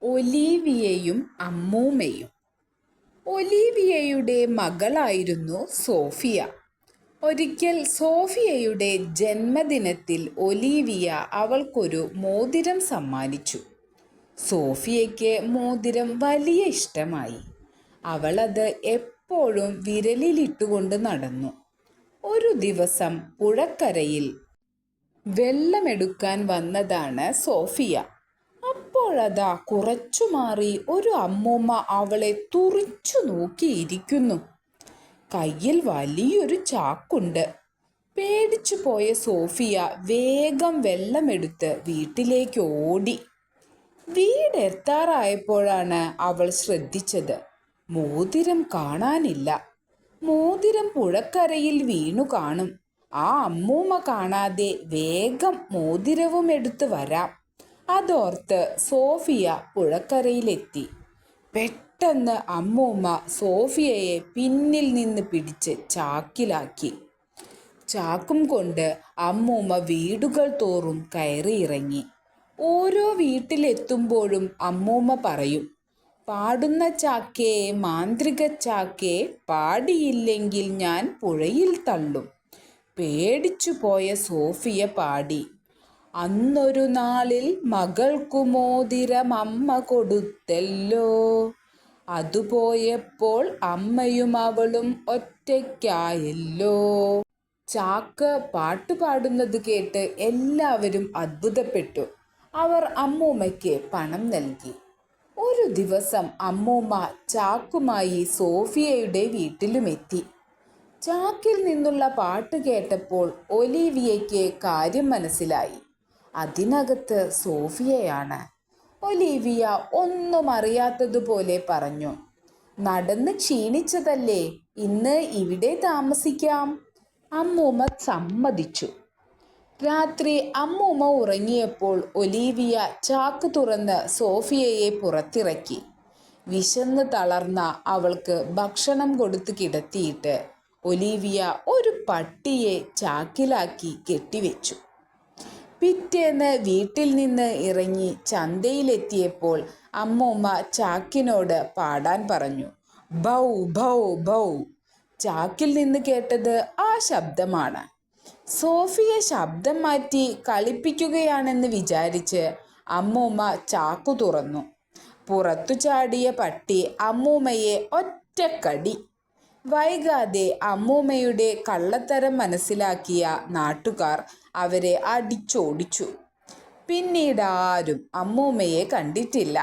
ഒലീവിയയും അമ്മൂമ്മയും. ഒലീവിയയുടെ മകളായിരുന്നു Sophia. ഒരിക്കൽ സോഫിയയുടെ ജന്മദിനത്തിൽ Olivia അവൾക്കൊരു മോതിരം സമ്മാനിച്ചു. സോഫിയയ്ക്ക് മോതിരം വലിയ ഇഷ്ടമായി. അവളത് എപ്പോഴും വിരലിലിട്ടുകൊണ്ട് നടന്നു. ഒരു ദിവസം പുഴക്കരയിൽ വെള്ളമെടുക്കാൻ വന്നതാണ് സോഫിയ. അപ്പോഴതാ കുറച്ചു മാറി ഒരു അമ്മൂമ്മ അവളെ തുറിച്ചു നോക്കിയിരിക്കുന്നു. കയ്യിൽ വലിയൊരു ചാക്കുണ്ട്. പേടിച്ചു പോയ സോഫിയ വേഗം വെള്ളമെടുത്ത് വീട്ടിലേക്ക് ഓടി. വീടെത്താറായപ്പോഴാണ് അവൾ ശ്രദ്ധിച്ചത്, മോതിരം കാണാനില്ല. മോതിരം പുഴക്കരയിൽ വീണു കാണും. ആ അമ്മൂമ്മ കാണാതെ വേഗം മോതിരവും എടുത്ത് വരാം. അതോർത്ത് സോഫിയ പുഴക്കരയിലെത്തി. പെട്ടെന്ന് അമ്മൂമ്മ സോഫിയയെ പിന്നിൽ നിന്ന് പിടിച്ച് ചാക്കിലാക്കി. ചാക്കും കൊണ്ട് അമ്മൂമ്മ വീടുകൾ തോറും കയറിയിറങ്ങി. ഓരോ വീട്ടിലെത്തുമ്പോഴും അമ്മൂമ്മ പറയും, പാടുന്ന ചാക്കേ, മാന്ത്രിക ചാക്കേ, പാടിയില്ലെങ്കിൽ ഞാൻ പുഴയിൽ തള്ളും. പേടിച്ചു പോയ സോഫിയ പാടി, അന്നൊരു നാളിൽ മകൾക്കു മോതിരം അമ്മ കൊടുത്തല്ലോ. അതുപോയപ്പോൾ അമ്മയും അവളും ഒറ്റയ്ക്കായല്ലോ. ചാക്ക് പാട്ടുപാടുന്നത് കേട്ട് എല്ലാവരും അത്ഭുതപ്പെട്ടു. അവർ അമ്മൂമ്മയ്ക്ക് പണം നൽകി. ഒരു ദിവസം അമ്മൂമ്മ ചാക്കുമായി സോഫിയയുടെ വീട്ടിലുമെത്തി. ചാക്കിൽ നിന്നുള്ള പാട്ട് കേട്ടപ്പോൾ ഒലീവിയയ്ക്ക് കാര്യം മനസ്സിലായി. അതിനകത്ത് സോഫിയയാണ്. ഒലീവിയ ഒന്നും അറിയാത്തതുപോലെ പറഞ്ഞു, നടന്ന് ക്ഷീണിച്ചതല്ലേ, ഇന്ന് ഇവിടെ താമസിക്കാം. അമ്മൂമ്മ സമ്മതിച്ചു. രാത്രി അമ്മൂമ്മ ഉറങ്ങിയപ്പോൾ ഒലീവിയ ചാക്ക് തുറന്ന് സോഫിയയെ പുറത്തിറക്കി. വിശന്ന് തളർന്ന അവൾക്ക് ഭക്ഷണം കൊടുത്ത് കിടത്തിയിട്ട് ഒലീവിയ ഒരു പട്ടിയെ ചാക്കിലാക്കി കെട്ടിവെച്ചു. പിറ്റേന്ന് വീട്ടിൽ നിന്ന് ഇറങ്ങി ചന്തയിലെത്തിയപ്പോൾ അമ്മൂമ്മ ചാക്കിനോട് പാടാൻ പറഞ്ഞു. ഭൗ ഭൗ ഭൗ. ചാക്കിൽ നിന്ന് കേട്ടത് ആ ശബ്ദമാണ്. സോഫിയ ശബ്ദം മാറ്റി കളിപ്പിക്കുകയാണെന്ന് വിചാരിച്ച് അമ്മൂമ്മ ചാക്കു തുറന്നു. പുറത്തു ചാടിയ പട്ടി അമ്മൂമ്മയെ ഒറ്റക്കടി. വൈകാതെ അമ്മൂമ്മയുടെ കള്ളത്തരം മനസ്സിലാക്കിയ നാട്ടുകാർ അവരെ അടിച്ചോടിച്ചു. പിന്നീട് ആരും അമ്മൂമ്മയെ കണ്ടിട്ടില്ല.